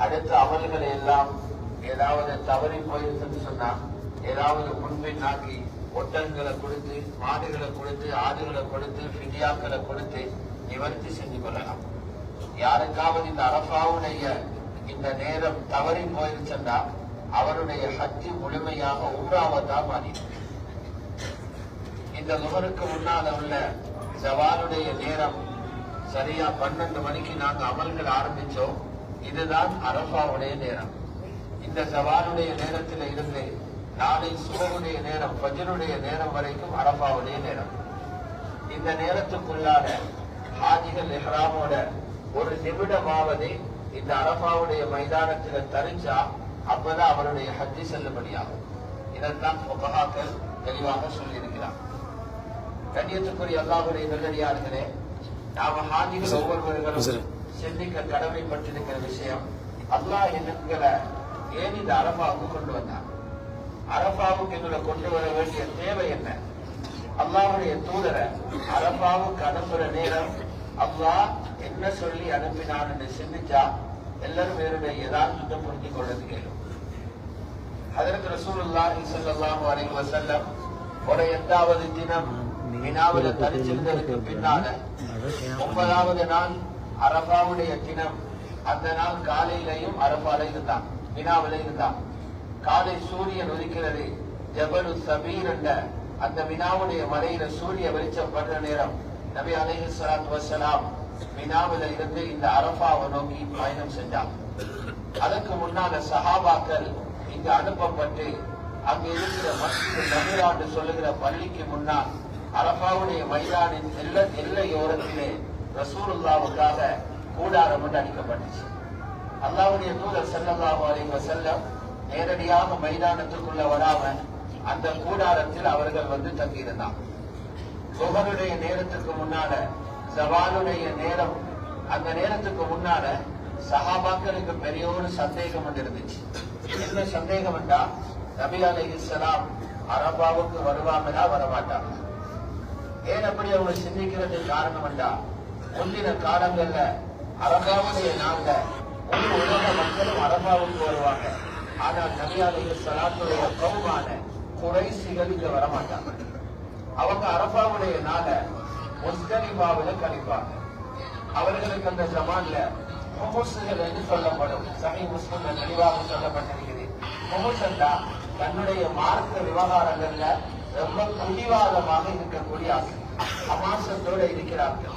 அடுத்த அமல்களை எல்லாம் ஏதாவது தவறி போயிருக்குன்னு சொன்னா ஏதாவது முன்பின் ஆக்கி ஒட்டகங்களை கொடுத்து, மாடுகளை கொடுத்து, ஆடுகளை கொடுத்து, ஃபிதியாக்களை கொடுத்து நிவர்த்தி செஞ்சு கொள்ளலாம். யாருக்காவது இந்த அரஃபாவுடைய இந்த நேரம் தவறி போயிருச்சா அவருடைய ஹஜ்ஜு முழுமையாக உம்ராவத்தான் மாறிடும். இந்த லுஹருக்கு முன்னால உள்ள ஜவாலுடைய நேரம் சரியா 12 மணிக்கு நாங்க அமல்கள் ஆரம்பிச்சோம். இதுதான் அரஃபாவுடைய நேரம். இந்த ஜவாலுடைய நேரத்தில் இருந்து நாளை சுபஹுடைய நேரம், ஃபஜ்ருடைய நேரம் வரைக்கும் அரஃபாவுடைய நேரம். இந்த நேரத்துக்குள்ளான ஹாஜிகள் இஹ்ராமோட ஒரு நிமிடமாவது இந்த அரஃபாவுடைய மைதானத்தில் தரிச்சா அப்பதான் அவருடைய ஹஜ்ஜி செல்லுபடியாகும். இதைத்தான் ஃபுகஹாக்கள் தெளிவாக சொல்லியிருக்கிறார். கண்ணியத்துக்குரிய அல்லாஹ்வுடைய நல்லடியார்களே, நாம ஹாஜிகள் ஒவ்வொருவர்களும் சிந்திக்க கடமைப்பட்டிருக்கிற விஷயம், அல்லாஹ் எங்களை ஏன் இந்த அரஃபாவுக்கு கொண்டு வந்தார்? அரஃபாவுக்கு எங்களை கொண்டு வர வேண்டிய தேவை என்ன? அல்லாஹ்வுடைய தூதரை அரஃபாவுக்கு அனுப்புற நேரம் அல்லாஹ் என்ன சொல்லி அனுப்பினான்னு சிந்திச்சா எல்லாரும் வேறுடைய யதார்த்தத்தை புரிஞ்சு கொள்றது கேளும். ஹஜ்ரத் ரசூலுல்லாஹி ஸல்லல்லாஹு அலைஹி வஸல்லம் ஒரு 8வது தினம் மினாவில தரிச்சிருந்ததுக்கு பின்னால 9வது நாள் அரஃபாவுடைய தினம், அந்த நாள் காலையிலையும் அரஃபால இருந்தான், மினாவில இருந்தான். காலை சூரியன் உதிக்கிறது, ஜபலு சபீர் என்ற அந்த மினாவுடைய மலையில சூரிய வெளிச்சம் படுற நேரம் நபி அலைஹிஸ்ஸலாத்து வஸ்ஸலாம் மினாவில இருந்து இந்த அரஃபாவை நோக்கி பயணம் செஞ்சாங்க. அதற்கு முன்னால சஹாபாக்கள் இங்கு அனுப்பப்பட்டு அங்கு இருக்கிற மஸ்ஜித் நமீரா என்று சொல்லுகிற பள்ளிக்கு முன்னால் அரஃபாவுடைய மைதானின் எல்லையோரத்திலே ரசூலுல்லாவுக்காக கூடாரம் ஒன்று அடிக்கப்பட்டுச்சு. அல்லாஹ்வுடைய தூதர் ஸல்லல்லாஹு அலைஹி வஸல்லம் நேரடியாக மைதானத்துக்குள்ள வராம அந்த கூடாரத்தில் அவர்கள் வந்து தங்கியிருந்தாங்க. சுஹருடைய நேரத்துக்கு முன்னால ஜவாலுடைய நேரம், அந்த நேரத்துக்கு முன்னால சஹாபாக்களுக்கு பெரிய ஒரு சந்தேகம் ஒன்று இருந்துச்சு. என்ன சந்தேகம் என்றா, நபி அலைஹிஸ்ஸலாம் அரஃபாவுக்கு வருவாங்களா வரமாட்டாங்க? ஏன் அப்படி அவங்க சிந்திக்கிறதுக்கு காரணம் என்றா, முந்தின காலங்கள்ல அரஃபாவுடைய நாள்ல முழு உலக மக்களும் அரஃபாவுக்கு வருவாங்க. ஆனால் நபி அலைஹிஸ்ஸலாத்துடைய கௌமான குறைஷிகள் இங்க வரமாட்டாங்க. அவங்க அரஃபாவுடைய நாள முஸ்தலிஃபாவில கழிப்பாங்க. அவர்களுக்கு அந்த ஜமான்ல முஹஸ்ஸிகள் என்று சொல்லப்படும். சஹீஹ் முஸ்லிம்ல தெளிவாக சொல்லப்பட்டிருக்கிறது. முஹஸ்ஸல்லா தன்னுடைய மார்க்க விவகாரங்கள்ல ரொம்ப பிடிவாதமாக இருக்கக்கூடிய அமாசத்தோட இருக்கிறார்கள்.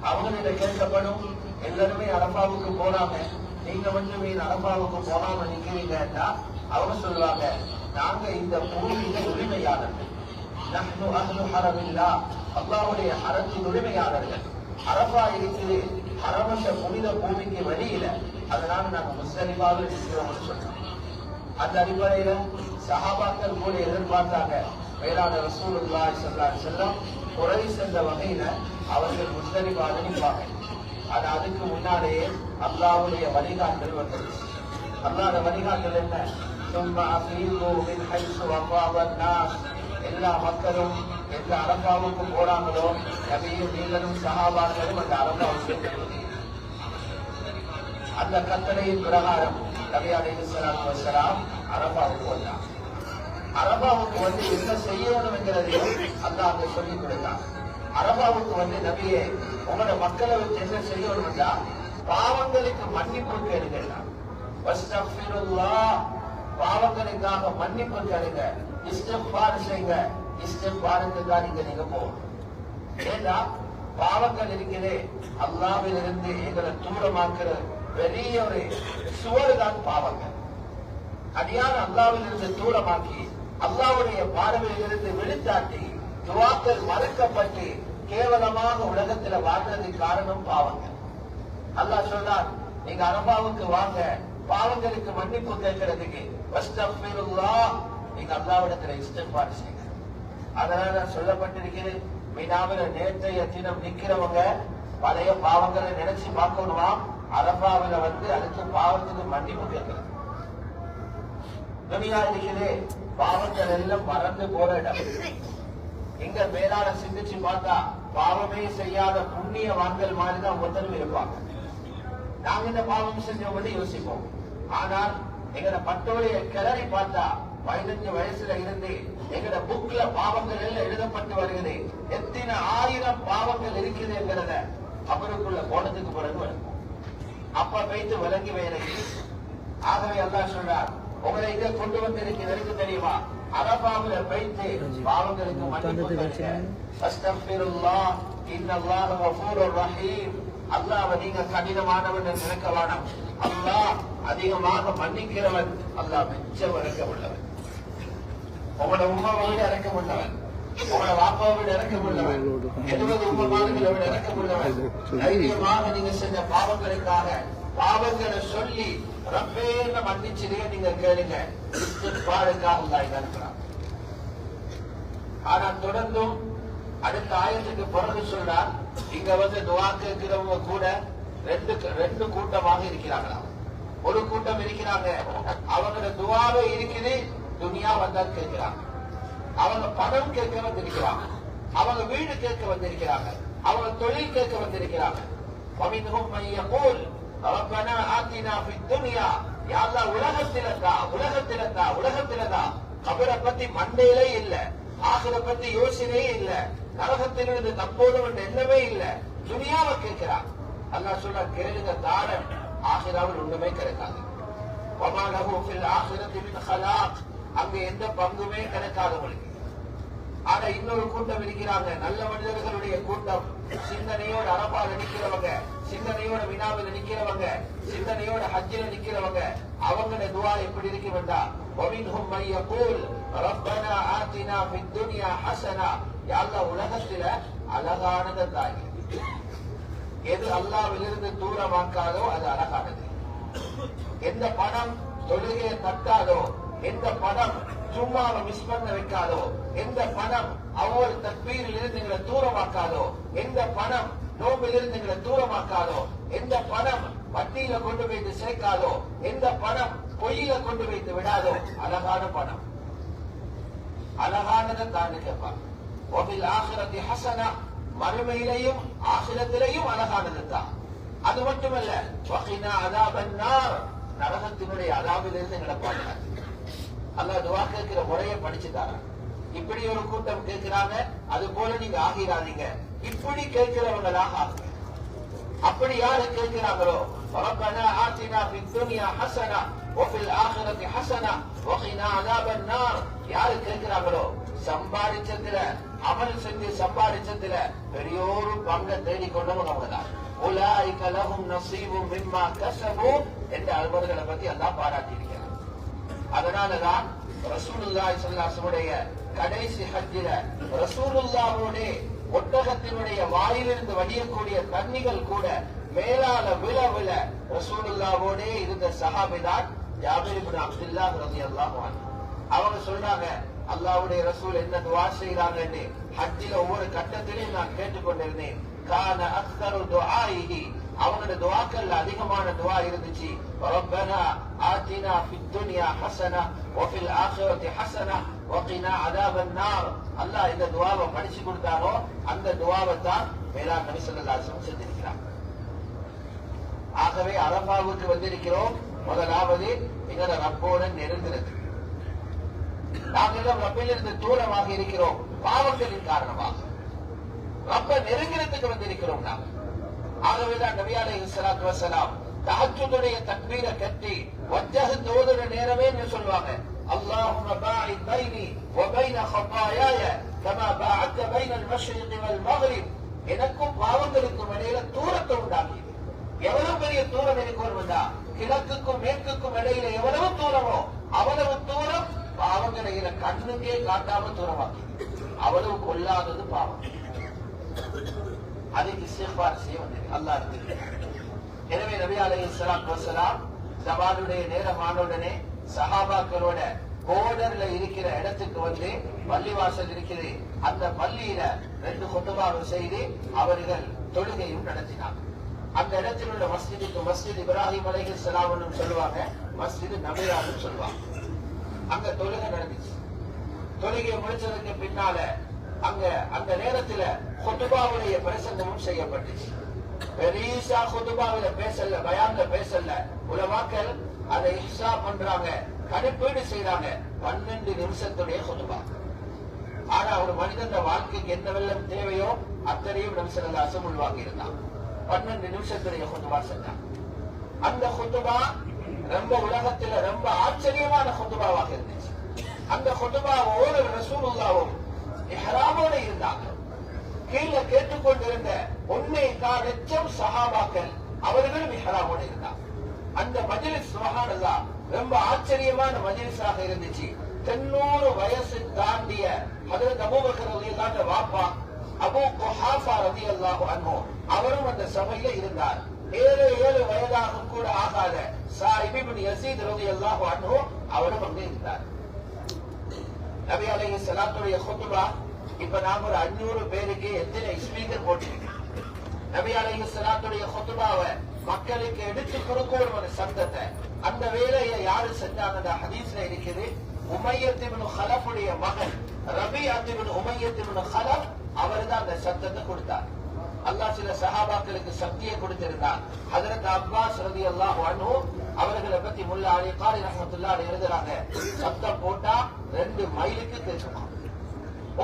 அவங்களிட கேட்கப்படும், எல்லாருமே அரஃபாவுக்கு போறாங்க, நீங்க வந்து மீன் அரஃபாவுக்கு போகாம நிக்கிறீங்கன்னா அவங்க சொல்லுவாங்க, நாங்க இந்த பூமியில உரிமையாளர்கள், நஹ்னு அஹ்லு ஹரமில்லாஹ், அல்லாஹ்வுடைய ஹரத்தின் உரிமையாளர்கள். அரஃபா இருக்குது ஹரமஷ புனித பூமிக்கு வெளியில, அதனால நாங்க முஸ்தலிஃபாவில் இருக்கிறோம்னு சொல்றோம். அந்த அடிப்படையில சஹாபாக்கள் கூட எதிர்பார்த்தாங்க, மேலான ரசூலுல்லாஹி ஸல்லல்லாஹு அலைஹி வஸல்லம் குறைஷ் என்ற வகையில அவர்கள் முஸ்தலிஃபாவில் நிற்பாங்க. ஆனா அதுக்கு முன்னாலேயே அல்லாஹ்வுடைய வழிகாட்டல் வந்தது. அல்லாஹ்வுடைய வழிகாட்டல் என்ன? சும்மா அஃபீது மின் ஹைஸு அஃபாத அன்னாஸ், எல்லா மக்களும் எந்த அரஃபாவுக்கு போறாங்களோ நபியும் நீங்களும் சஹாபாக்களும் அந்த அரஃபாவுக்கு அந்த கட்டளையின் பிரகாரம் நபி அலைஹிஸ்ஸலாத்து வஸ்ஸலாம் அரஃபாவுக்கு வந்தாங்க. அரஃபாவுக்கு வந்து என்ன செய்யணும் என்கிறதையும் அல்லாஹ் அங்க சொல்லிக் கொடுத்தாங்க. அரஃபாவுக்கு வந்து நபியே உங்களோட மக்களை வச்சு என்ன செய்யணும்னா, பாவங்களுக்கு மன்னிப்பு கேளுங்க, வஸ்தக்ஃபிருல்லாஹ், பாவங்களுக்காக மன்னிப்பு கேளுங்க, இஸ்திக்ஃபார் செய்யுங்க. இஸ்திக்ஃபாருக்கு தான் நீங்க போகணும். ஏன்னா பாவங்கள் இருக்கிறே அல்லாஹ்வில் இருந்து எங்களை தூரமாக்குற பெரிய ஒரு சுவர் தான் பாவங்கள். அடியான அல்லாஹ்வில் இருந்து தூரமாக்கி அல்லாஹ்வுடைய பார்வையில் இருந்து வெளித்தாட்டி துஆக்கள் மறுக்கப்பட்டு கேவலமாக உலகத்துல வாழ்றதுக்கு காரணம் பாவங்கள். அல்லாஹ் சொல்றான், நீங்க அரஃபாவுக்கு வாங்க, பாவங்களுக்கு மன்னிப்பு கேட்கறதுக்கு வஸ்தக்ஃபிருல்லாஹ், நீங்க அல்லாஹ்விடத்துல இஸ்திக்ஃபார் செய்யுங்க. அதனால சொல்லப்பட்டிருக்கிறது, மினாவில நேற்றைய தினம் நிக்கிறவங்க பழைய பாவங்களை நினைச்சு பார்க்கணுமா, அரஃபாவில வந்து அதுக்கு பாவத்துக்கு மன்னிப்பு கேட்கறது. துனியா இருக்கிறது பாவங்கள் எல்லாம் மறந்து போற இடம். இங்க மேலான சிந்திச்சு பார்த்தா பாவமே செய்யாத புண்ணியவான்கள் மாதிரிதான் ஒருத்தரும் இருப்பாங்க. நாங்க இந்த பாவம் செஞ்சோம் யோசிப்போம். ஆனால் எங்கட பட்டோடைய கிளறி பார்த்தா 15 வயசுல இருந்து எங்கட புக்ல பாவங்கள் எல்லாம் எழுதப்பட்டு வருகிறது. எத்தனை 1000 பாவங்கள் இருக்குது என்கிறத அவருக்குள்ள போனதுக்கு பிறகு வரும். அப்ப வைத்து விளங்கி வேற. ஆகவே அல்லாஹ் சொல்றார், உங்களை இதை கொண்டு வந்திருக்கிறதுக்கு தெரியுமா, அரபாவுல வைத்து பாவங்களுக்கு மன்னிப்பு அஸ்தக்ஃபிருல்லாஹ் இன்னல்லாஹ கஃபூருர் ரஹீம். அல்லாஹ்வை நீங்க கடினமானவன் நினைக்க வேண்டாம். அல்லாஹ் அதிகமாக மன்னிக்கிறவன். அல்லாஹ் மிச்சம் இறக்க உள்ளவன். உங்களோட உம்மாவை விட இறக்க உள்ளவன், உங்களோட வாப்பாவை விட இறக்க உள்ளவன், 70 உம்மமார்களை விட இறக்க உள்ளவன். தைரியமாக நீங்க செஞ்ச பாவங்களுக்காக பாவங்களை சொல்லி ரப்பேன்னு மன்னிச்சிருக்க நீங்க கேளுங்க. இஸ்திக்பாருக்காக அல்லாஹ் இதை அனுப்புறான். ஆனா தொடர்ந்தும் அடுத்த ஆயத்துக்கு பிறகு சொல்றார், இங்க துஆ கேட்கிறவங்க கூட ரெண்டு கூட்டமாக இருக்கிறாங்களாம். ஒரு கூட்டம் இருக்கிறாங்க, அவங்களோட துஆவே இருக்குது, துனியா வந்தா கேட்கிறாங்க. அவங்க பணம் கேட்க வந்திருக்கிறாங்க, அவங்க வீடு கேட்க வந்திருக்கிறாங்க, அவங்க தொழில் கேட்க வந்திருக்கிறாங்க. وَمِنْهُمْ مَنْ يَقُولُ رَبَّنَا آتِنَا فِي الدُّنْيَا யா அல்லாஹ் உலகத்திலதா கபரை பத்தி மண்டையிலே இல்ல, ஆகிற பத்தி யோசனையே இல்ல, நரகத்திலிருந்து தப்போதும் எண்ணமே இல்ல, துனியாவை கேட்கிறான். அல்லாஹ் சொல்ற கேளுங்க தாரன், ஆகிராவில் ஒண்ணுமே கிடைக்காது. وَمَا لَهُ فِي الْآخِرَةِ مِنْ خَلَاقٍ அங்க எந்த பங்குமே கிடைக்காதவங்களுக்கு. ஆனா இன்னொரு கூட்டம் இருக்கிறாங்க, நல்ல மனிதர்களுடைய கூட்டம், சிந்தனையோட அரபால நிக்கிறவங்க, சிந்தனையோட வினாவில் நிக்கிறவங்க, சிந்தனையோட ஹஜ்ஜில நிக்கிறவங்க. அவங்களோட துஆ எப்படி இருக்கு வேண்டா, وَمِنْهُمْ مَنْ يَقُولُ رَبَّنَا آتِنَا فِي الدُّنْيا حَسَنَةً யா அல்லாஹ் உலகத்துல அழகானது தாங்க. எது அல்லாஹ்விலிருந்து தூரமாக்காதோ அது அழகானது. எந்த பணம் தொழுகையை தட்டாதோ, எந்த பணம் சும்மாவை மிஸ் பண்ண வைக்காதோ, எந்த பணம் ஒவ்வொரு தக்பீரில் இருந்து எங்களை தூரமாக்காதோ, எந்த பணம் நோம்பில் இருந்து எங்களை தூரமாக்காதோ, எந்த பணம் வட்டியில கொண்டு வைத்து சேர்க்காதோ, எந்த பணம் பொய்யில கொண்டு வைத்து விடாதோ, அழகான பணம், அழகானதை தான் கேட்பாங்க. ஒபில் ஆகிரத்தி ஹசனா மறுமையிலையும் ஆகிரத்திலையும் அழகானது தான். அது மட்டுமல்ல, வகினா அதாபன் நார் நரகத்தினுடைய அதாபிலிருந்து எங்களை பாதுகாத்து. அல்லாஹ் துஆ கேட்கிற முறையை படிச்சுட்டாங்க. இப்படி ஒரு கூட்டம் கேட்கிறாங்க, அது போல நீங்க ஆகிறாதீங்க, இப்படி கேட்கிறவங்களாக ஆகுங்க. அப்படி யாரு கேட்கிறாங்களோ, ரப்பனா ஆத்தினா ஃபித் துன்யா ஹஸனா வஃபில் ஆகிரத்தி ஹஸனா வகினா அதாபன் நார் யாரு கேட்கிறாங்களோ, சம்பாதிச்சதுல அமல் செஞ்சு சம்பாதிச்சதுல பெரியோரு பங்கை தேடிக்கொண்டவங்க அவங்கதான். உலாயிக லஹும் நஸீபும் மிம்மா கஸபு என்ற அல்வர்களை பத்தி அல்லாஹ் பாராட்டி இருக்கிறார். அதனாலதான் ரசூலுல்லாஹி ஸல்லல்லாஹு அலைஹி வஸல்லம் கடைசி ஹஜ்ஜில ரசூலுல்லாஹ்வோட ஒட்டகத்தினுடைய வாயிலிருந்து வடியக்கூடிய தண்ணிகள் கூட மேலால விழ ரசூலுல்லாஹ்வோட இருந்த சஹாபிதான் ஜாபிர் இப்னு அப்துல்லாஹ் ரலியல்லாஹு அன்ஹு. அவங்க சொல்றாங்க, அல்லாஹ்வுடைய ரசூல் என்ன துஆ செய்றாங்கன்னு ஹஜ்ஜில ஒவ்வொரு கட்டத்திலையும் நான் கேட்டுக்கொண்டிருந்தேன். கான அக்ஸரு துஆஇஹி அவங்களோட துஆக்கள்ல அதிகமான துஆ இருந்துச்சு, ரப்பனா ஆத்தினா ஃபித் துன்யா ஹஸனா வஃபில் ஆகிரத்தி ஹஸனா வகினா அதாபன் நார். அல்லாஹ் இந்த துஆவை படிச்சு கொடுத்தாரோ அந்த துஆவை தான் மேலான நபி ஸல்லல்லாஹு அலைஹி வஸல்லம் செஞ்சிருக்கிறார். ஆகவே அரபாவுக்கு வந்திருக்கிறோம். முதலாவது எங்களோட ரப்போட நெருங்குறது. நாங்கள் ரப்பிலிருந்து தூரமாக இருக்கிறோம் பாவங்களின் காரணமாக. ரப்ப நெருங்கிறதுக்கு வந்திருக்கிறோம் நாங்கள். ஆகவேதான் நபி அலைஹிஸ்ஸலாத்து வஸலாம் தஹஜ்ஜுடைய தக்பீரை கட்டி வஜ்ஹ தோதுற நேரமே சொல்லுவாங்க, அல்லாஹும்ம பாஇத் பைனி வ பைன ஹதாயாய கமா பாஅத்த பைன அல்-மஷ்ரிக் வல் மக்ரிப். எனக்கும் பாவங்களுக்கும் இடையில தூரத்தை உண்டாக்கி. எவ்வளவு பெரிய தூரம் எனக்கு வருவதா, கிழக்குக்கும் மேற்குக்கும் இடையில எவ்வளவு தூரமோ அவ்வளவு தூரம் பாவங்களை கண்ணுக்கே காட்டாம தூரமாக்கி. அவ்வளவு கொல்லாதது பாவம். அதுக்கு இஸ்திக்பார் செய்ய வந்தது அல்லாஹ் இருக்கு. எனவே நபி அலைஹிஸ்ஸலாத்து வஸலாம் ஜவாலுடைய நேரமான உடனே சஹாபாக்களோட போர்டர்ல இருக்கிற இடத்துக்கு வந்து பள்ளிவாசல் இருக்குது, அந்த பள்ளியில 2 குத்பாவை செய்து அவர்கள் தொழுகையும் நடத்தினார். அந்த இடத்தில் உள்ள மஸ்ஜிதுக்கு மஸ்ஜித் இப்ராஹிம் அலைஹிஸ்ஸலாம் சொல்லுவாங்க, மஸ்ஜித் நபியான்னு சொல்லுவாங்க. அங்க தொழுகை நடந்துச்சு. தொழுகை முடிச்சதுக்கு பின்னால அங்க அந்த நேரத்துல குத்பாவுடைய பிரசங்கமும் செய்யப்பட்டுச்சு. பெரிசா குதுபாவில பேசல, பயான்ல பேசல. உலமாக்கள் அதை இஹ்சா பண்றாங்க, கணிப்பீடு செய்யறாங்க. 12 நிமிஷத்துடைய குதுபா. ஆனா ஒரு மனிதன் வாழ்க்கைக்கு என்ன வெள்ளம் தேவையோ அத்தனையும் நபி ஸல்லல்லாஹு அலைஹி வஸல்லம் உள்வாங்கி இருந்தான். 12 நிமிஷத்துடைய குதுபா செஞ்சான். அந்த குதுபா ரொம்ப உலகத்துல ரொம்ப ஆச்சரியமான குதுபாவாக இருந்துச்சு. அந்த குதுபாவோடு ரசூலுல்லாஹ்வும் இஹ்ராமோட இருந்தாங்க. கீழே கேட்டுக்கொண்டிருந்த 1.25 லட்சம் சஹாபாக்கள் அவர்களும் இஹ்ராமோட இருந்தாங்க. அந்த மஜ்லிஸ் சுப்ஹானல்லாஹ் ரொம்ப ஆச்சரியமான மஜ்லிஸாக இருந்துச்சு. 90 வயசு தாண்டிய ஹஜ்ரத் அபூபக்கர் ரலியல்லாஹு அன்ஹு வாப்பா அபூ குஹாஃபா ரலியல்லாஹு அன்ஹு அவரும் அந்த சபையில இருந்தார். 7 வயதாக கூட ஆகாத ஸாயிப் இப்னு யஸீத் ரலியல்லாஹு அன்ஹு அவரும் அங்கே இருந்தார். நபி அலைஹிஸ்ஸலாத்துடைய குதுபா இப்ப நாம ஒரு 500 பேருக்கு எத்தனை ஸ்பீக்கர் போட்டிருக்கோம். நபி அலைஹிஸ்ஸலாத்துடைய குதுபாவை மக்களுக்கு எடுத்து கொடுக்கணும் ஒரு சத்தத்தை. அந்த வேலையை யாரு செஞ்சாங்க? ஹதீஸ்ல இருக்குது. உமையத் இப்னு கலஃபுடைய மகன் ரபிஅத் இப்னு உமையத் இப்னு கலஃப் அவர்தான் அந்த சத்தத்தை கொடுத்தார். அல்லாஹ் சில சஹாபாக்களுக்கு சக்தியை கொடுத்திருந்தார். ஹஜ்ரத் அப்பாஸ் ரலியல்லாஹு அன்ஹு அவர்களை பத்தி முல்லா அலி காரி ரஹ்மத்துல்லாஹி அலைஹி எழுதுறாங்க, சத்தம் போட்டா 2 மைலுக்கு கேட்குமா.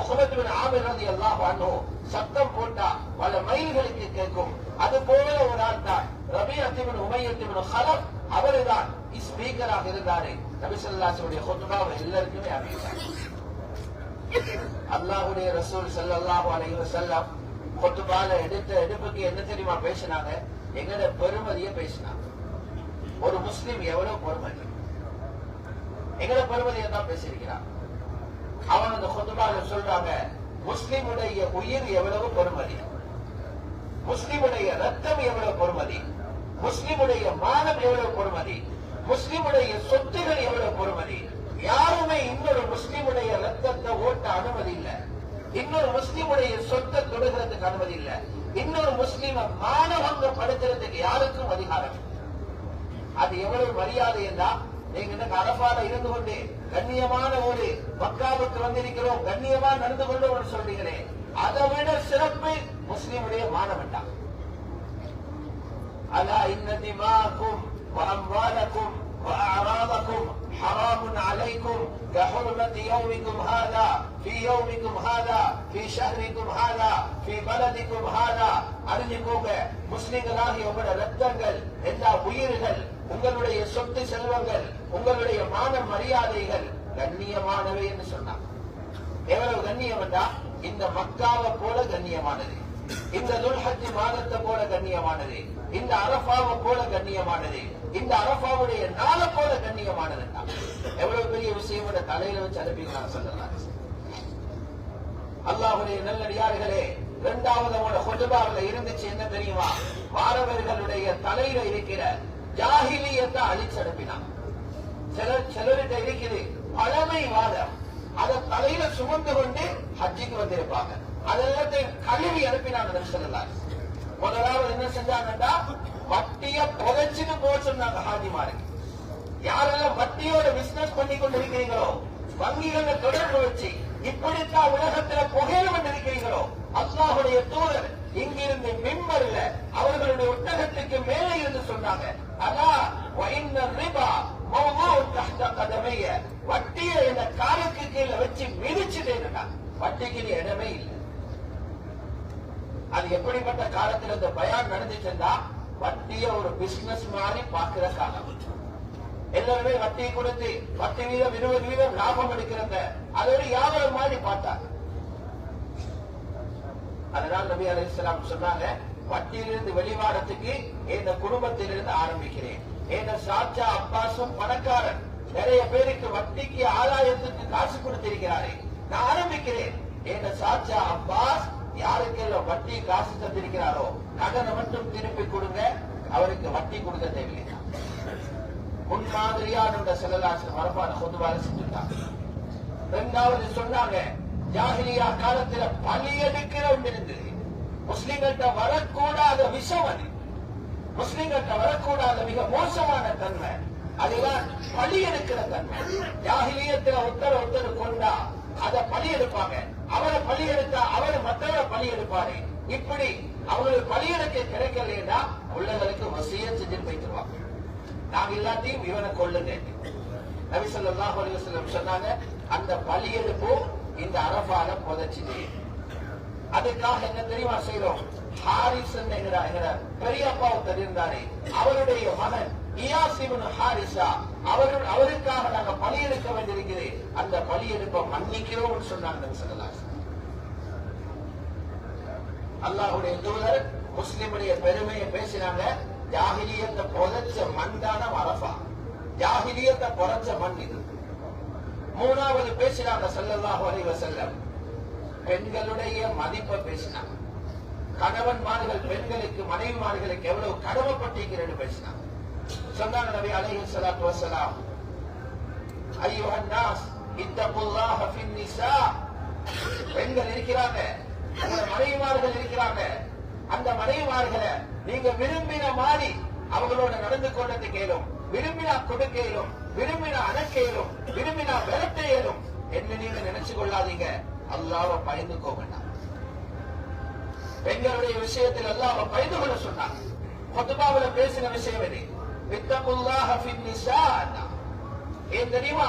உக்பத் பின் ஆமிர் ரலியல்லாஹு அன்ஹு சத்தம் போட்டா பல மைல்களுக்கு கேட்கும். அது போல ஒரு ஆள் தான் ரபிஅத் இப்னு உமையத் இப்னு கலஃப், அவர்தான் ஸ்பீக்கராக இருந்தாரு. நபி ஸல்லல்லாஹு அலைஹி வஸல்லம் குதுபாவை எல்லாருக்குமே அறிவித்தார். அல்லாஹ்வுடைய ரசூல் ஸல்லல்லாஹு அலைஹி வஸல்லம் குதுபால எடுப்புக்கு என்ன தெரியுமா பேசினாங்க? எங்கட பெருமதியை பேசினாங்க. ஒரு முஸ்லிம் எவ்வளவு பெருமதி, எங்கட பெருமதியை தான் பேசியிருக்கிறான். அவன் அந்த குதுபால சொல்றாங்க, முஸ்லிமுடைய உயிர் எவ்வளவு பெருமதி, முஸ்லிமுடைய ரத்தம் எவ்வளவு பெருமதி, முஸ்லிமுடைய மானம் எவ்வளவு பெருமதி, முஸ்லிமுடைய சொத்துகள் எவ்வளவு பெருமதி. யாருமே இன்னொரு முஸ்லிமுடைய ரத்தத்தை ஓட்ட அனுமதி இல்லை, இன்னொரு முஸ்லிமுடைய சொத்தை தொடுகிறதுக்கு அனுமதி இல்லை, இன்னொரு முஸ்லிம மானவங்கப்படுத்துறதுக்கு யாருக்கும் அதிகாரம். அது எவ்வளவு மரியாதை என்றா, நீங்க அரபால இருந்து கொண்டு கண்ணியமான ஒரு மக்காவுக்கு வந்திருக்கிறோம், கண்ணியமா நடந்து கொண்டு சொல்றீங்களே, அதை விட சிறப்பு முஸ்லிமுடைய மானவன்தான். அலா இன்ன திமாக்கும் வஅம்வாலக்கும் وأعراضكم حرام عليكم كحرمة يومكم هذا في يومكم هذا في شهركم هذا في بلدكم هذا. அறிஞ்சுக்கோங்க, முஸ்லிம்களாகிய உங்களுடைய ரத்தங்கள், எல்லா உயிர்கள், உங்களுடைய சொத்து செல்வங்கள், உங்களுடைய மான மரியாதைகள் கண்ணியமானவை என்று சொன்னார். எவ்வளவு கண்ணியம் என்றா, இந்த மக்காவை போல கண்ணியமானது, இந்த துல்ஹஜ் மாதத்தை போல கண்ணியமானது, இந்த அரஃபாவை போல கண்ணியமானது, இந்த அரஃபாவுடைய நாளை போல கண்ணியமானது. எவ்வளவு பெரிய விஷயம் தலையில வச்சு அனுப்பினார் சொல்லலாம். அல்லாஹ்வுடைய நல்லடியார்களே, 2வது குதுபாவுல இருந்துச்சு என்ன தெரியுமா? வாரவர்களுடைய தலையில இருக்கிற ஜாஹிலியத்தை அழிச்சு அனுப்பினான். சிலர்கிட்ட இருக்குது பழமைவாதம், அதை தலையில சுமந்து கொண்டு ஹஜ்ஜிக்கு வந்திருப்பாங்க. அதெல்லாத்தையும் கழுவி அனுப்பினாங்க நபி ஸல்லல்லாஹு அலைஹி வஸல்லம். முதலாவது என்ன செஞ்சாங்கன்னா, வட்டிய புதைச்சிட்டு போக சொன்னாங்க ஹாஜிமாருக்கு. யாரெல்லாம் வட்டியோட பிசினஸ் பண்ணி கொண்டிருக்கிறீங்களோ, வங்கிகளை தொடர்பு வச்சு இப்படித்தான் உலகத்துல புகையில கொண்டிருக்கிறீங்களோ, அல்லாஹ்வுடைய தூதர் இங்கிருந்து மிம்பர்ல அவர்களுடைய ஒட்டகத்துக்கு மேலே இருந்து சொன்னாங்க, அலா வஇன்ன ரிபா மவ்தூஉன் தஹ்த கதமைய, வட்டியை இந்த காலுக்கு கீழே வச்சு மிதிச்சுட்டேன்னா வட்டிக்கு இடமே இல்லை. அது எப்படிப்பட்ட காலத்துல இந்த பயான் நடந்துச்சுன்னா, வட்டிய ஒரு பிசினஸ் மாதிரி பாக்குற காலம். எல்லாருமே வட்டி கொடுத்து 10% 20% லாபம் எடுக்கிறத அதோட வியாபாரம் மாதிரி பார்த்தாங்க. அதனால நபி அலைஹிஸ்ஸலாம் சொன்னாங்க, வட்டியிலிருந்து வெளிவாரத்துக்கு இந்த குடும்பத்திலிருந்து ஆரம்பிக்கிறேன். என் சாச்சா அப்பாஸும் பணக்காரன், நிறைய பேருக்கு வட்டிக்கு ஆதாயத்துக்கு காசு கொடுத்திருக்கிறாரே, நான் ஆரம்பிக்கிறேன். என் சாச்சா அப்பாஸ் யாருக்கெல்லாம் வட்டி காசு தந்திருக்கிறாரோ கடனை மட்டும் திருப்பி கொடுங்க, அவருக்கு வட்டி கொடுக்க தேவையில்லை. முன்மாதிரியான செல்லலாசன் மரபான குதுபால செஞ்சுட்டாங்க. 2வது சொன்னாங்க, ஜாஹிலியா காலத்துல பலி எடுக்கிற ஒன்று இருந்தது. முஸ்லிம்கிட்ட வரக்கூடாத விஷம் அது, முஸ்லிம்கிட்ட வரக்கூடாத மிக மோசமான தன்மை, அதுதான் பலி எடுக்கிற தன்மை. ஜாஹிலியத்துல ஒருத்தர் கொண்டா அதை பலி எடுப்பாங்க, அவரை பலி எடுத்தா அவரை மற்றவரை பலி எடுப்பாரு. இப்படி அவங்களுக்கு பலியெடுக்க கிடைக்கலன்னா உள்ளவர்களுக்கு வசியம் செஞ்சு போய்த்துருவாங்க. நாங்க எல்லாத்தையும் இவனை கொள்ளுங்க. நபி ஸல்லல்லாஹு அலைஹி வஸல்லம் சொன்னாங்க, அந்த பலியெடுப்பு இந்த அரஃபால புதைச்சிது. அதுக்காக என்ன தெரியுமா செய்யறோம்? ஹாரிஸ் என்கிற பெரியப்பாவை தெரிந்தாரே, அவருடைய மகன் இயாஸ் இப்னு ஹாரிஸா அவருக்காக நாங்க பலியெடுக்க வேண்டியிருக்கிறது. அந்த பலியெடுப்பை மன்னிக்கிறோம் சொன்னாங்க நபி ஸல்லல்லாஹு அலைஹி வஸல்லம். அல்லாஹ்வுடைய தூதர் முஸ்லிமுடைய பெருமையை பேசினாங்க. ஜாஹிலியத்தை புதைச்ச மண்டான அரஃபா, ஜாஹிலியத்தை புதைச்ச மண் இது. மூணாவது பேசினாங்க ஸல்லல்லாஹு அலைஹி வஸல்லம், பெண்களுடைய மதிப்பை பேசினாங்க. கணவன்மார்கள் பெண்களுக்கு மனைவிமார்களுக்கு எவ்வளவு கடமைப்பட்டிருக்கிறது பேசினாங்க. சொன்னாங்க நபி அலைஹிஸ்ஸலாத்து வஸ்ஸலாம், அய்யுஹன் நாஸ் இத்தகுல்லாஹ ஃபின் நிஸா. பெண்கள் இருக்கிறாங்க, உங்க மனைவிமார்கள் இருக்கிறாங்க. அந்த மனைவிமார்களை நீங்க விரும்பின மாதிரி அவங்களோட நடந்து கொண்டது கேளும், விரும்பினா கொடுக்கையிலும், விரும்பினா அணக்கையிலும், விரும்பினா விரட்டையிலும் என்ன நீங்க நினைச்சு கொள்ளாதீங்க. அல்லாஹ்வை பயந்துக்கோ வேண்டாம். பெண்களுடைய விஷயத்தில் அல்லாஹ்வை பயந்து கொள்ள சொன்னாங்க. குத்பாவுல பேசின விஷயம் இது. இத்தகுல்லாஹ ஃபின் நிஸா. ஏன் தெரியுமா?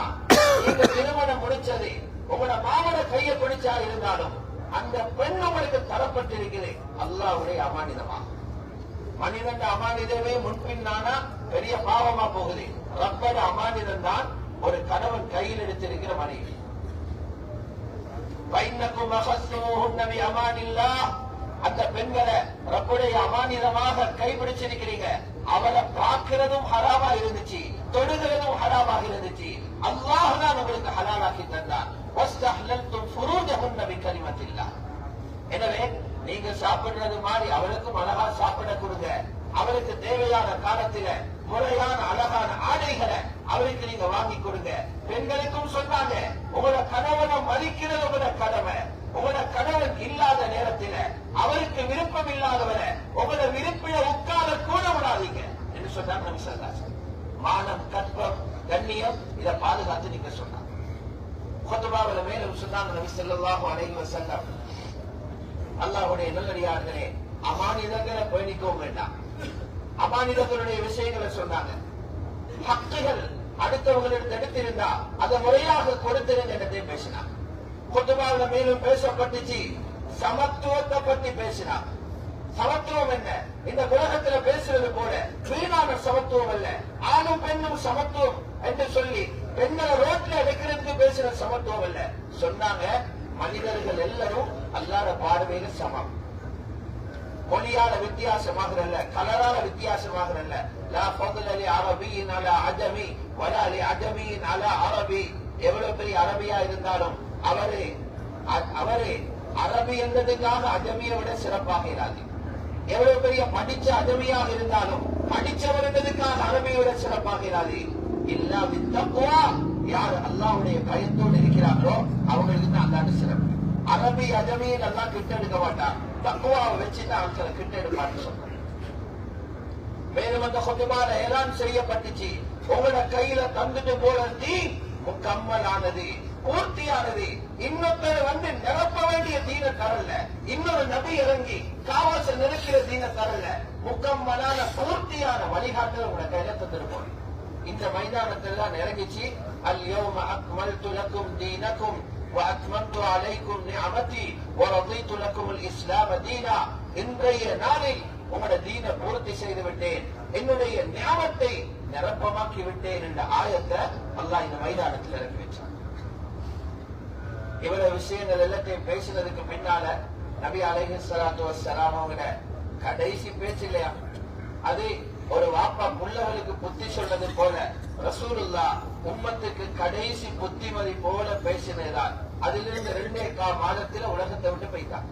நீங்க திருமணம் முடிச்சது உங்களோட மாமன கையை பிடிச்சா இருந்தாலும் அந்த பெண் உங்களுக்கு தரப்பட்டிருக்கிறது அல்லாஹ்வுடைய அமானிதமா. மனிதன் அமானிதமே முன்பின்னானா பெரிய பாவமா போகுது. ரப்பட அமானிதம் தான் ஒரு கணவன் கையில் எடுத்திருக்கிற மனைவி. வைன்னக்கும் அகஸ்துமுஹுன்ன பி அமானில்லாஹ். அந்த பெண்களை ரப்புடைய அமானிதமாக கைப்பிடிச்சிருக்கிறீங்க. அவளை பார்க்கிறதும் ஹராமா இருந்துச்சு, தொடுகிறதும் ஹராமாக இருந்துச்சு. அல்லாஹ் தான் உங்களுக்கு ஹலாலாக்கி தந்தான். வஸ்தஹ்லல்தும் ஃபுரூஜஹுன்ன பி கலிமத்தில்லாஹ். எனவே நீங்க சாப்பிடுறது மாதிரி அவளுக்கும் அழகா சாப்பிட கொடுங்க. அவளுக்கு தேவையான காலத்தில முறையான அழகான ஆடைகளை அவளுக்கு நீங்க வாங்கி கொடுங்க. பெண்களுக்கும் சொன்னாங்க, உங்களோட கணவனை மதிக்கிறது உங்களோட கடமை. உங்களோட கணவன் இல்லாத நேரத்தில அவருக்கு விருப்பம் இல்லாதவரை உங்களோட விருப்பில உட்கார கூட விடாதீங்க என்று சொன்னாங்க நபி ஸல்லல்லாஹு அலைஹி வஸல்லம். மானம், கற்பம், கண்ணியம் இதை பாதுகாத்து நீங்க சொன்னாங்க. குத்பாவுல மேலும் சொன்னாங்க நபி ஸல்லல்லாஹு அலைஹி வஸல்லம், அல்லாஹ்வுடைய நல்லடியார்களே, அமானிதங்களை பேணிக்கவும் வேண்டாம். அமானிதங்களுடைய விஷயங்களை சொன்னாங்க. ஹக்குகள் அடுத்தவங்களிடம் எடுத்திருந்தா அதை முறையாக கொடுத்திருந்த இடத்தை பேசினார். குத்பாவுல மேலும் பேசப்பட்டுச்சு, சமத்துவத்தை பற்றி பேசினார். சமத்துவம் என்ன? இந்த உலகத்துல பேசுறது போல வீணான சமத்துவம் அல்ல. ஆணும் பெண்ணும் சமத்துவம் என்று சொல்லி பெண்களை ரோட்ல வைக்கிறதுக்கு பேசுற சமத்துவம் அல்ல. சொன்னாங்க, மனிதர்கள் எல்லாரும் அல்லாஹ்வுடைய பார்வையில சமம். மொழியால வித்தியாசமாகறல்ல, கலரால வித்தியாசமாகறல்ல. லா ஃபضل لعربي على عجمي ولا لعجمي على عربي. எவ்வளவு பெரிய அரபியா இருந்தாலும் அவரே அரபி என்பதற்காக அஜமியை விட சிறப்பாக இராது. எவ்வளவு பெரிய படிச்ச அஜமியாக இருந்தாலும் படிச்சவர் என்பதற்காக அரபியை விட சிறப்பாக இராது. இல்லா வித்தக்வா. யார் அல்லாஹ்வுடைய பயத்தோடு இருக்கிறார்களோ அவங்களுக்கு தான் அல்லாஹ் சிறப்பு. அரபி அஜமியை நல்லா கிட்ட எடுக்க மாட்டார், தக்குவாவை வச்சுதான் அவங்களை கிட்ட எடுப்பான்னு சொல்றாங்க. மேலும் அந்த குத்பால ஏலான் செய்யப்பட்டுச்சு, உங்களோட கையில தந்துட்டு போற தீன் முக்கம்மலானது, பூர்த்தியானது. இன்னொருத்தர் வந்து நிரப்ப வேண்டிய தீன தரல. இன்னொரு நபி இறங்கி காவாச நிரப்பிற தீன தரல. முக்கம்மலான பூர்த்தியான வழிகாட்டல் உங்களோட கையில தந்துருப்போம். இந்த மைதானத்தில் தான் இறங்கிச்சு, அல் யௌம அக்மல்து லக்கும் தீனக்கும் وَأَتْمَمْتُ عَلَيْكُمْ نِعْمَتِي وَرَضِيتُ لَكُمُ الْإِسْلَامَ دِينًا. இன்றைய நாளில் உங்களுடைய தீனை பூர்த்தி செய்து விட்டேன், என்னுடைய நியாமத்தை நிரப்பமாக்கி விட்டேன் என்ற ஆயத்தை அல்லாஹ் இந்த மைதானத்தில் இறக்கி வச்சான். இவ்வளவு விஷயங்கள் எல்லாத்தையும் பேசினதுக்கு பின்னால நபி அலைஹிஸ்ஸலாத்து வஸ்ஸலாம் அவங்க கடைசி பேச்சு இல்லையா, அது ஒரு வாப்பா புள்ளவளுக்கு புத்தி சொன்னது போல ரசூலுல்லாஹ் உம்மத்துக்கு கடைசி புத்திமதி போல பேசினதால் அதிலிருந்து 2.25 மாதத்தில் உலகத்தை விட்டு போயிட்டான்.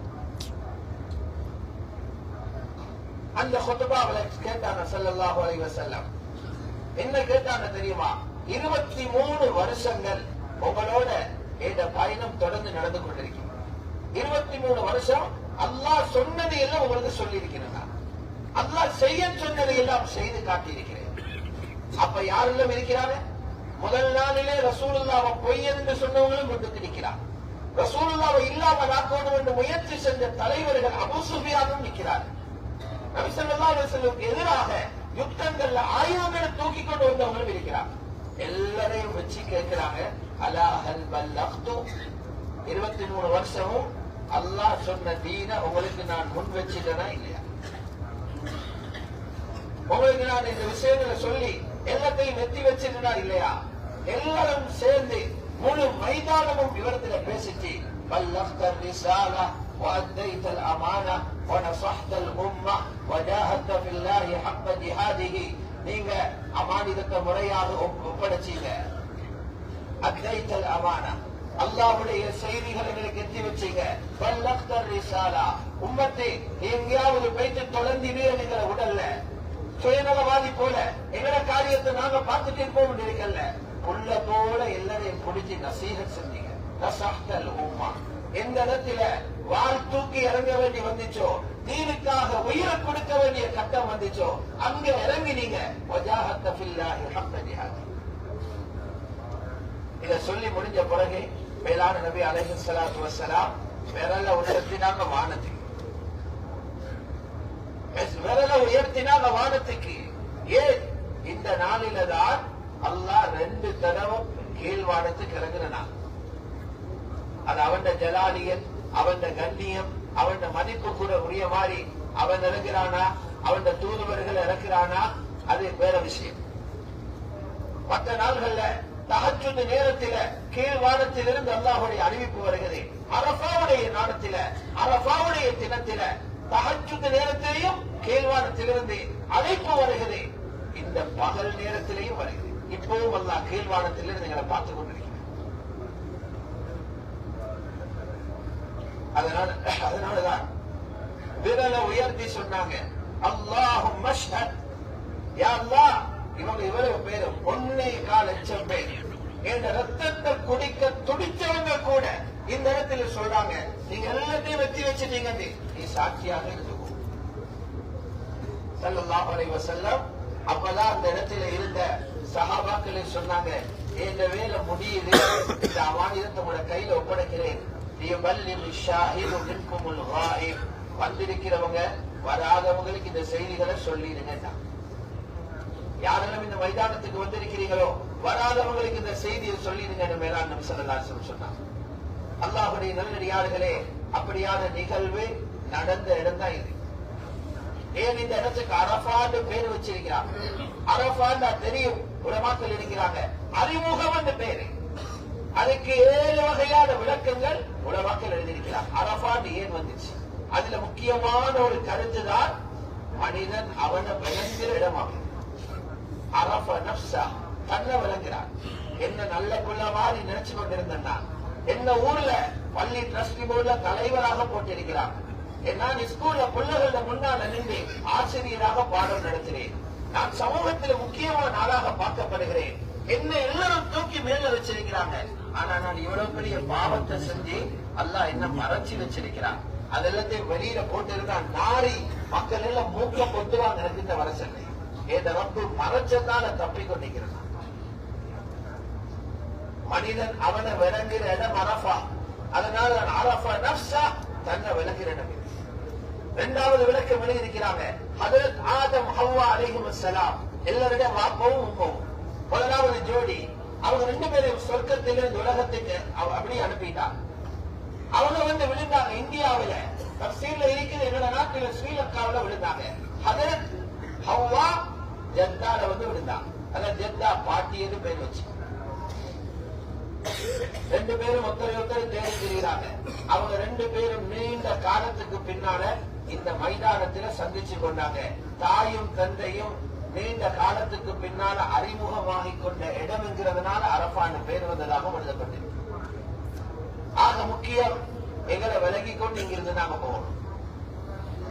அந்த குத்பாவை கேட்டாங்க ஸல்லல்லாஹு அலைஹி வஸல்லம். என்ன கேட்டாங்க தெரியுமா? 23 வருஷங்கள் உங்களோட இந்த பயணம் தொடர்ந்து நடந்து கொண்டிருக்கிறது. 23 வருஷம் அல்லாஹ் சொன்னது எல்லாம் உங்களுக்கு சொல்லி இருக்கிறதா? அல்லாஹ் செய்ய சொன்னதை எல்லாம் செய்து காட்டியிருக்கிறேன். அப்ப யாரெல்லாம் இருக்கிறாங்க? முதல் நாளிலே ரசூலுல்லாஹ் பொய் என்று சொன்னவங்களும் கொண்டு இருக்கிறார். ரசூலுல்லாஹ்வை இல்லாமல் ஆக்கணும் என்று முயற்சி செஞ்ச தலைவர்கள் அபூ சுஃபியானும் நிற்கிறார்கள். நபி ஸல்லல்லாஹு அலைஹி வஸல்லம் எதிராக யுத்தங்கள்ல ஆயுதங்களை தூக்கி கொண்டு வந்தவங்களும் இருக்கிறார். எல்லாரையும் வச்சு கேட்கிறாங்க, அலா ஹல் பல்லக்து, 23 வருஷமும் அல்லாஹ் சொன்ன தீன உங்களுக்கு நான் முன் வச்சுட்டேனா இல்லையா? உங்களுக்கு நான் இந்த விஷயங்களை சொல்லி எல்லாத்தையும் வெற்றி வச்சிருந்தா இல்லையா? எல்லாரும் சேர்ந்து முழு மைதானமும் விவரத்துல பேசிச்சு, பல்லக்தர் ரிசாலா وأديت الأمانة ونصحت الأمة وجاهدت في الله حق جهاده. நீங்க அமானிதத்தை முறையாக ஒப்படைச்சீங்க. அத்தைத்தல் அமானா, அல்லாஹ்வுடைய செய்திகளை எங்களுக்கு எத்தி வச்சீங்க. பல்லக்தர் ரிசாலா, உம்மத்தை எங்கேயாவது போயிட்டு தொலைந்தினே எங்களை உடல்ல சுயநலவாதி போல எங்களோட காரியத்தை நாங்க பார்த்துட்டு இருப்போம் இருக்கல. உள்ள போல எல்லாரையும் பிடிச்சி நசீகத் செஞ்சீங்க. நசஹ்தல் உம்மா, எந்த இடத்துல வால் தூக்கி இறங்க வேண்டி வந்துச்சோ, தீனுக்காக உயிரை கொடுக்க வேண்டிய கட்டம் வந்துச்சோ, அங்க இறங்கினீங்க. வஜாஹத்த ஃபில்லாஹி ஹக்க ஜிஹாதி. இத சொல்லி முடிஞ்ச பிறகு மேலான நபி அலைஹிஸ்ஸலாத்து வஸ்ஸலாம் விரல உயர்த்தினாங்க வானத்துக்கு. விரல உயர்த்தினாங்க வானத்துக்கு. ஏன்? இந்த நாளில தான் அல்லாஹ் 2 தடவை கீழ்வானத்துக்கு இறங்குனா. அது அவன் ஜலாலியன், அவன் கண்ணியம், அவன் மதிப்பு கூட உரிய மாதிரி அவன் இறங்குறானா, அவன் தூதுவர்கள் இறக்குறானா, அது வேற விஷயம். மற்ற நாள்கள்ல தஹஜ்ஜுத் நேரத்தில கீழ்வானத்திலிருந்து அல்லாஹ்வுடைய அறிவிப்பு வருகிறது. அரஃபாவுடைய நாளத்தில, அரஃபாவுடைய தினத்தில தஹஜ்ஜுத் நேரத்திலேயும் கீழ்வானத்திலிருந்து அழைப்பு வருகிறது. இந்த பகல் நேரத்திலேயும் வருகிறது. இப்பவும் அல்லாஹ் கீழ்வானத்திலிருந்து எங்களை பார்த்துக் கொண்டிருக்கிறார். அதனாலதான் விரலை உயர்த்தி சொன்னாங்க, அல்லாஹும் மஷ்ஹத், யா அல்லாஹ், இவங்க இவ்வளவு பேரும் 1.25 லட்சம் பேர் என்ற ரத்தத்தை குடிக்க துடிச்சவங்க கூட இந்த இடத்துல சொல்றாங்க, நீங்க எல்லாத்தையும் வெற்றி வச்சுட்டீங்க, நீ சாட்சியாக இருந்துக்கோ. ஸல்லல்லாஹு அலைஹி வஸல்லம் அப்பதான் அந்த இடத்துல இருந்த சஹாபாக்களை சொன்னாங்க, இந்த வேலை முடியுது, இந்த அமானிதத்தை உங்களோட கையில ஒப்படைக்கிறேன். வந்திருக்கிறவங்க வராதவங்களுக்கு இந்த செய்திகளை சொல்லிடுங்க. யாரெல்லாம் இந்த மைதானத்துக்கு வந்திருக்கிறீங்களோ வராதவங்களுக்கு இந்த செய்தியை சொல்லிடுங்க. மேலாண் நபி ஸல்லல்லாஹு அலைஹி வஸல்லம் சொன்னாங்க. அல்லாஹ்வுடைய நல்லடியார்களே, அப்படியான நிகழ்வு நடந்த இடம் தான் இது. ஏன் இந்த இடத்துக்கு அரஃபான்னு பேர் வச்சிருக்கிறாங்க? அரஃபான்னு தெரியும், உலமாக்கள் இருக்கிறாங்க. அறிமுகம் என்ற பேரு, அதுக்கு 7 வகையான விளக்கங்கள் உலமாக்கள் எழுதியிருக்கிறார். அரஃபான்னு ஏன் வந்துச்சு? அதுல முக்கியமான ஒரு கருத்து தான் மனிதன் அவனை விளங்குகிற இடமாகும். அரஃப நஃப்ஸா, தன்னை விளங்குறான். என்ன நல்ல புள்ள மாதிரி நினைச்சு கொண்டிருந்தா, என்ன ஊர்ல பள்ளி ட்ரஸ்டி போர்டுல தலைவராக போட்டிருக்கிறான். நான் ஸ்கூல்ல பிள்ளைகள முன்னால நின்று ஆசிரியராக பாடம் நடத்துறேன். நான் சமூகத்தில் முக்கியமான ஆளாக பார்க்கப்படுகிறேன். என்ன எல்லாரும் தூக்கி மேல வச்சிருக்கிறாங்க. ஆனா நான் இவ்வளவு பெரிய பாவத்தை செஞ்சு அல்லாஹ் என்ன மறைச்சு வச்சிருக்கிறான். அதெல்லாத்தையும் வெளியில போட்டு இருந்தா நாரி மக்கள் எல்லாம் மூக்க பொத்துவாங்க. எனக்கு இந்த வர சென்னை ஏத ரப்பு மறைச்சதால தப்பிக்கொண்டிருக்கிறான். மனிதன் அவனை விளங்குற இடம் அரஃபா. அதனால அரஃபா நஃப்ஸா, தன்னை விளங்குற இடம். 2வது விளக்கம் எழுதியிருக்கிறாங்க. ஹஜ்ரத் ஆதம் ஹவ்வா அலைஹிஸ்ஸலாம் எல்லாருடைய வாப்பவும் உம்மவும் 1வது ஜோடி. அவங்க 2 பேரும் சொர்க்கத்திலிருந்து உலகத்துக்கு அப்படி அனுப்பிட்டாங்க. அவங்க விழுந்தாங்க இந்தியாவில. தப்சீர்ல இருக்குது, என்னோட நாட்டில ஸ்ரீலங்காவில விழுந்தாங்க. ஹஜ்ரத் ஹவ்வா ஜத்தால விழுந்தாங்க. அதான் ஜத்தா பாட்டியது பேர் வச்சு 2 பேரும் ஒருத்தர் தேடி திரிகிறாங்க. அவங்க 2 பேரும் நீண்ட காலத்துக்கு பின்னால இந்த மைதானத்துல சந்திச்சு கொண்டாங்க. தாயும் தந்தையும் நீண்ட காலத்துக்கு பின்னால அறிமுகமாகிக் கொண்ட இடம் என்கிறதுனால அரஃபான்னு பேர் வந்ததாக எழுதப்பட்டிருக்கு. ஆக முக்கியம், எங்களை விலகி கொண்டு இங்கிருந்து நாங்க போகணும்.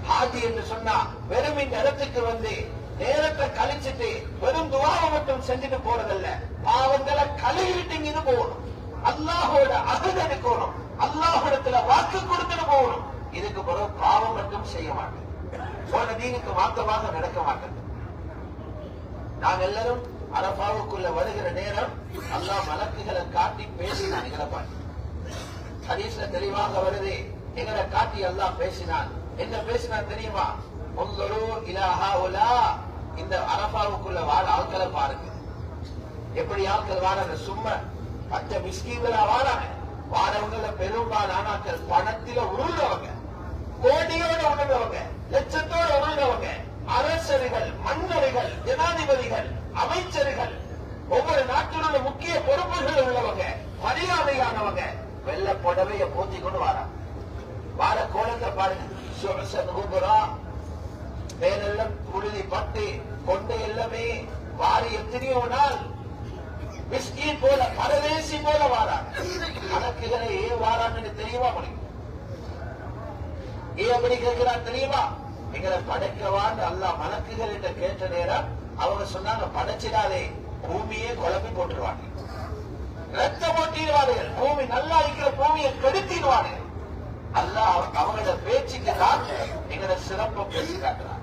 ஹாஜி என்று சொன்னா வெறும் இந்த இடத்துக்கு நேரத்தை கழிச்சுட்டு வெறும் துவாவை மட்டும் செஞ்சுட்டு போறதல்ல, பாவங்களை கழுவிட்டு இங்கிருந்து போகணும். அல்லாஹோட அகத எடுக்கணும், அல்லாஹிடத்துல வாக்கு கொடுத்துட்டு போகணும். இதுக்கு பிறகு பாவம் மட்டும் செய்ய மாட்டேன், போன தீனுக்கு மாற்றமாக நடக்க மாட்டேன். நாங்க எல்லாரும் அரஃபாவுக்குள்ள வருகிற நேரம் அல்லாஹ் மலக்குகளை காட்டி பேசி நிகழப்பாங்க. ஹதீஸ்ல தெளிவாக வருது. எங்களை காட்டி அல்லாஹ் பேசினான். என்ன பேசினான் தெரியுமா? உன்லரு இலா ஹாஉலா, இந்த அரஃபாவுக்குள்ள வாழ ஆட்களை பாருங்க. எப்படி ஆட்கள் வாழாங்க? சும்மா பச்சை மிஸ்கீன்களா வாழாங்க. வாழவங்கள பெரும்பாலானாக்கள் பணத்தில உருளவங்க, கோடியோட உருளவங்க, லட்சத்தோட உருளவங்க, அரசர்கள், மன்னர்கள், ஜனாதிபதிகள், அமைச்சர்கள், ஒவ்வொரு நாட்டிலுள்ள முக்கிய பொறுப்புகள் உள்ளவங்க, மரியாதையானவங்க, வெள்ள புடவைய போத்தி கொண்டு வாராங்க. வார கோலத்தை பாருங்க. மேலெல்லாம் புழுதி பட்டு கொண்டை எல்லாமே வாரி எத்தனையோ நாள் மிஸ்கீன் போல பரதேசி போல வாராங்க. கணக்குகளை ஏன் வாராங்கன்னு தெரியுமா முடியும்? ஏன் அப்படி கேட்கிறான் தெரியுமா? எங்களை படைக்கவான்னு அல்லாஹ் மலக்குகள் என்று கேட்ட நேரம் அவங்க சொன்னாங்க, படைச்சிடாதே, பூமியே குழப்பி போட்டுருவாங்க, ரத்தம் போட்டிடுவார்கள், பூமி நல்லா இருக்கிற பூமியை கெடுத்திடுவார்கள். அல்லாஹ் அவங்களோட பேச்சுக்கு தான் எங்களோட சிறப்பை பேசி காட்டுறாங்க.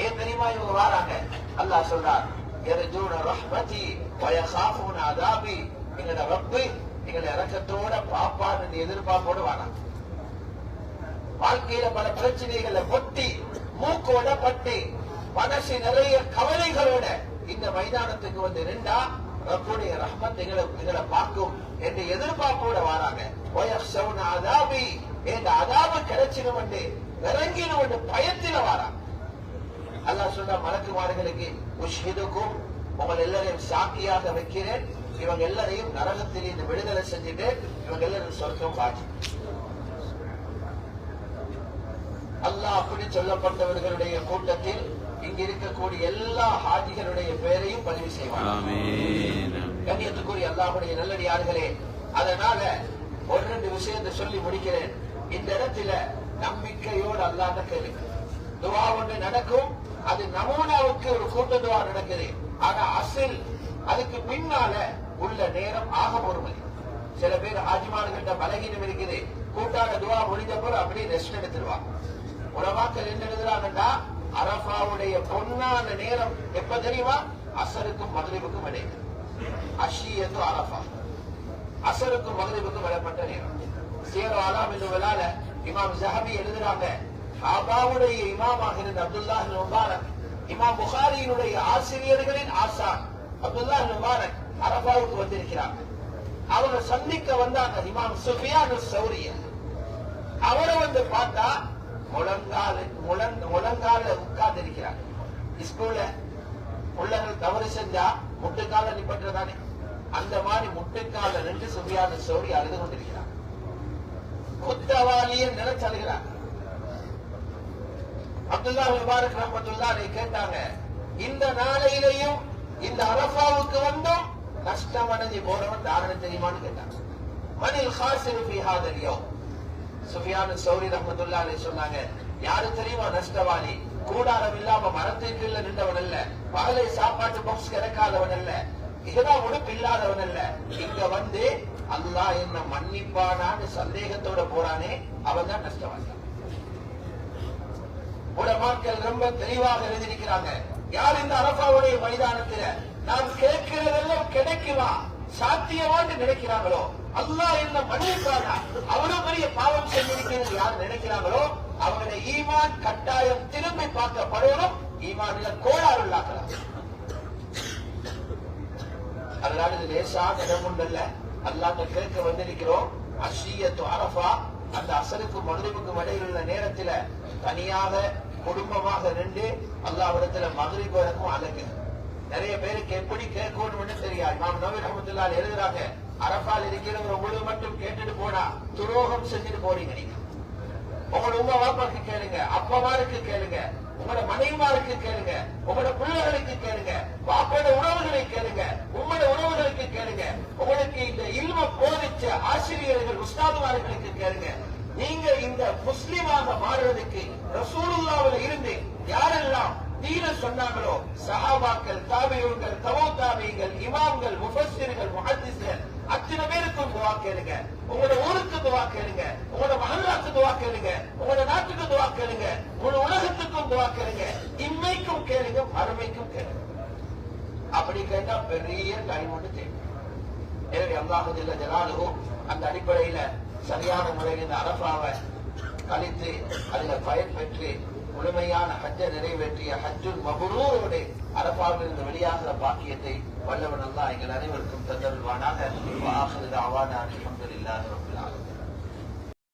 ஏன் தெரியுமா இவங்க வாராங்க? அல்லாஹ் சொல்றார், யர்ஜூன ரஹ்மதி வயகாஃபூன அதாபி, எங்களோட ரப்பு எங்களை இரக்கத்தோட பாப்பான்னு எதிர்பார்ப்போடு வாராங்க. வாழ்க்கையில பல பிரச்சனைகளை பொட்டி மூக்கோட பட்டு மனசு நிறைய கவலைகளோட இந்த மைதானத்துக்கு வந்து நின்றா ரப்புடைய ரஹ்மத் எங்களை பார்க்கும் என்று எதிர்பார்ப்போட வராங்க. அதாபி, என்ற அதாபு கிடைச்சிடும் என்று இறங்கிடும் என்று பயத்தில வராங்க. அல்லாஹ் சொன்ன மலக்குமார்களுக்கு உஷ்ஹிதுக்கும், உங்கள் எல்லாரையும் சாக்கியாக வைக்கிறேன், இவங்க எல்லாரையும் நரகத்தில் இந்த விடுதலை செஞ்சுட்டு இவங்க எல்லாரும் சொர்க்கம் பாக்கி. அல்லாஹ் அப்படி சொல்லப்பட்டவர்களுடைய கூட்டத்தில் இங்க இருக்கக்கூடிய எல்லா ஹாஜிகளுடைய பெயரையும் பதிவு செய்வார். கண்ணியத்துக்குரிய அல்லாஹ்வுடைய நல்லடியார்களே, அதனால ஒரு ரெண்டு விஷயத்தை சொல்லி முடிக்கிறேன். இந்த இடத்துல நம்பிக்கையோடு அல்லாஹ்ட்ட கேளுங்க. துவா ஒன்று நடக்கும், அது நமூனாவுக்கு ஒரு கூட்ட துவா நடக்குது. ஆனா அசில் அதுக்கு பின்னால உள்ள நேரம் ஆக பொறுமதி. சில பேர் ஹாஜிமார்கிட்ட பலகீனம் இருக்குது, கூட்டான துவா முடிஞ்ச போது அப்படியே ரெஸ்ட் எடுத்துருவாங்க. உலமாக்கள் என்ன எழுதுறாங்கன்னா, அரஃபாவுடைய பொன்னான நேரம் எப்ப தெரியுமா? அசருக்கும் மக்ரிபுக்கும் இடையில. அஷியத்து அரஃபா, அசருக்கும் மக்ரிபுக்கும் இடைப்பட்ட நேரம். சீரோ அலாம் என்று விழால இமாம் ஸஹபி எழுதுறாங்க, காபாவுடைய இமாமாக இருந்த அப்துல்லாஹ் இப்னு முபாரக், இமாம் புகாரியினுடைய ஆசிரியர்களின் ஆசான் அப்துல்லாஹ் இப்னு முபாரக் அரஃபாவுக்கு வந்திருக்கிறாங்க. அவங்க சந்திக்க வந்தாங்க இமாம் சுஃபியான் ஸௌரி. அவரை வந்து பார்த்தா முழங்கால உட்கார்ந்து இருக்கிறாங்க. ஸ்கூல்ல பிள்ளைகள் தவறு செஞ்சா முட்டுக்கால நிப்பற்றதானே, அந்த மாதிரி முட்டுக்கால நின்று சுஃபியான் ஸௌரி அழுது கொண்டிருக்கிறாங்க. குத்தவாளியை நினைச்சழுகிறாங்க. அப்துல்லாஹ் முபாரக் ரஹ்மத்துல்லாஹி கேட்டாங்க, இந்த நாளையிலையும் இந்த அரஃபாவுக்கு வந்தும் நஷ்டம் அடைஞ்சு போனவன் தாரணை தெரியுமான்னு கேட்டாங்க. மனில் ஹாசிரு ஃபீ ஹாதல் யௌம். சுஃபியான் ஸௌரி ரஹ்மத்துல்லாஹி சொன்னாங்க, யாரு தெரியுமா நஷ்டவாளி? கூடாரம் இல்லாம மரத்துக்கு நின்றவன் அல்ல, பகலை சாப்பாட்டு பாக்ஸ் கிடைக்காதவன் அல்ல, இதெல்லாம் உடுப்பு இல்லாதவன் அல்ல, இங்க வந்து அல்லாஹ் என்ன மன்னிப்பானான்னு சந்தேகத்தோட போறானே, அவன் தான் நஷ்டவாளி. உலமாக்கள் ரொம்ப தெளிவாக எழுதியிருக்கிறாங்க, யார் இந்த அரஃபாவுடைய மைதானத்துல நாம் கேட்கிறதெல்லாம் கிடைக்குமா, சாத்தியமான்னு நினைக்கிறாங்களோ, அல்லாஹ் என்ன மன்னிப்பானா, அவ்வளவு பெரிய பாவம் செஞ்சிருக்கிறது யார் நினைக்கிறாங்களோ, அவங்களுடைய ஈமான் கட்டாயம் திரும்பி பார்க்கப்படணும், ஈமான்ல கோளாறு உள்ளாக்கலாம். அதனால இது லேசான இடம் உண்டல்ல, அல்லாஹ்ட்ட கேட்க வந்திருக்கிறோம். அஷியத்து அரஃபா, அந்த அசருக்கும் மக்ரிபுக்கும் இடையில் உள்ள நேரத்துல தனியாக குடும்பமாக நின்று அல்லாஹ்விடத்துல மக்ரிப் வரைக்கும் அழைக்கு. நிறைய பேருக்கு எப்படி கேட்கணும்னு தெரியாது. இமாம் நவவி ரஹ்மத்துல்லாஹி எழுதுறாங்க, அரஃபால் இருக்கிறவங்க உங்களுக்கு மட்டும் கேட்டுட்டு போனா துரோகம் செஞ்சுட்டு போறீங்க. நீங்க உங்களோட உமா வாப்பாக்கு கேளுங்க, அப்பமாருக்கு கேளுங்க, உங்களோட மனைவிமாருக்கு கேளுங்க, உங்களோட பிள்ளைகளுக்கு கேளுங்க, வாப்போட உறவுகளை கேளுங்க, உங்களோட உறவுகளுக்கு கேளுங்க, உங்களுக்கு இந்த இல்ம போதிச்ச ஆசிரியர்கள் உஸ்தாதுமார்களுக்கு கேளுங்க. நீங்க இந்த முஸ்லிமாக மாறுவதற்கு ரசூலுல்லாஹ்வுல இருந்து யாரெல்லாம் தீன சொன்னாங்களோ, சஹாபாக்கள், தாபிஊன்கள், தபூ தாபிகள், இமாம்கள், முஃபஸ்ஸிர்கள், முஹத்திஸ்கள், அத்தனை பேருக்கும் துஆ கேளுங்க. உங்களோட ஊருக்கு துஆ கேளுங்க, உங்களோட மஹல்லாக்கு துஆ கேளுங்க, உங்களோட நாட்டுக்கு துஆ கேளுங்க, முழு உலகத்துக்கும் துஆ கேளுங்க. இம்மைக்கும் கேளுங்க, மறுமைக்கும் கேளுங்க. அப்படி கேட்டா பெரிய டைம் ஒன்று தேவை. எனவே அல்லாஹ் ஜல்ல ஜலாலுஹு அந்த அடிப்படையில சரியான முறையில் இந்த அரபாவை கழித்து அதில் பயன் பெற்று முழுமையான ஹஜ்ஜை நிறைவேற்றிய ஹஜ்ஜுல் மபரூரோடு அரபாவில் இருந்து வெளியாகிற பாக்கியத்தை வல்லவன் அல்லாஹ் எங்கள் அனைவருக்கும் தந்தருள்வானாக. வஆகிரு தஅவானா அல்ஹம்துலில்லாஹி ரப்பில் ஆலமீன்.